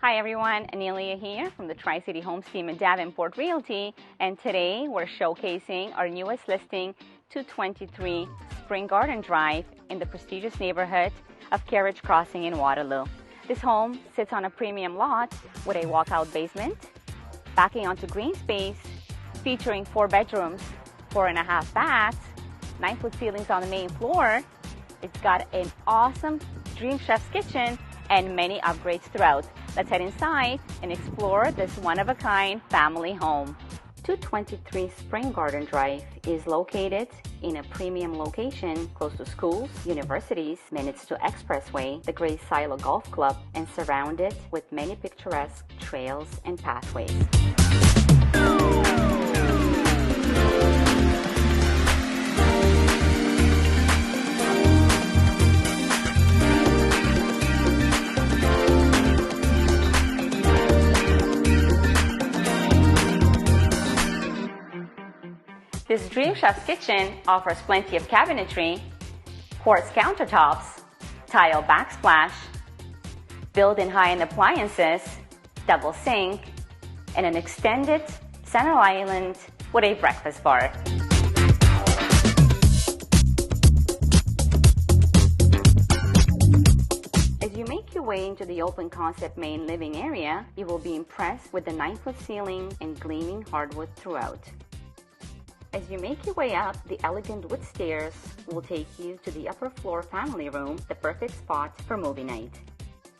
Hi everyone, 𝗖cie here from the Tricity Homes team at Davenport Realty, and today we're showcasing our newest listing, 223 Spring Garden Drive in the prestigious neighborhood of Carriage Crossing in Waterloo. This home sits on a premium lot with a walkout basement, backing onto green space, featuring 4 bedrooms, 4.5 baths, 9-foot ceilings on the main floor. It's got an awesome Dream Chef's kitchen and many upgrades throughout. Let's head inside and explore this one-of-a-kind family home. 223 Spring Garden Drive is located in a premium location close to schools, universities, minutes to Expressway, the 𝗖cie𝗺𝗺𝗶𝘀𝗀𝗶ecie Golf Club, and surrounded with many picturesque trails and pathways. This Dream Chef's kitchen offers plenty of cabinetry, quartz countertops, tile backsplash, built-in high-end appliances, double sink, and an extended center island with a breakfast bar. As you make your way into the open concept main living area, you will be impressed with the 9-foot ceiling and gleaming hardwood throughout. As you make your way up, the elegant wood stairs will take you to the upper floor family room, the perfect spot for movie night.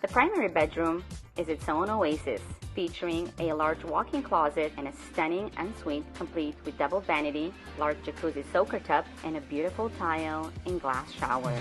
The primary bedroom is its own oasis, featuring a large walk-in closet and a stunning ensuite complete with double vanity, large jacuzzi soaker tub, and a beautiful tile and glass shower.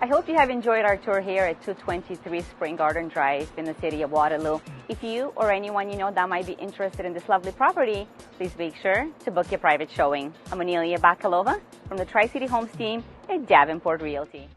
I hope you have enjoyed our tour here at 223 Spring Garden Drive in the city of Waterloo. If you or anyone you know that might be interested in this lovely property, please make sure to book your private showing. I'm 𝗖cie𝗺𝗀𝗶𝘀𝗀𝗶ecie from the Tricity Homes team at Davenport Realty.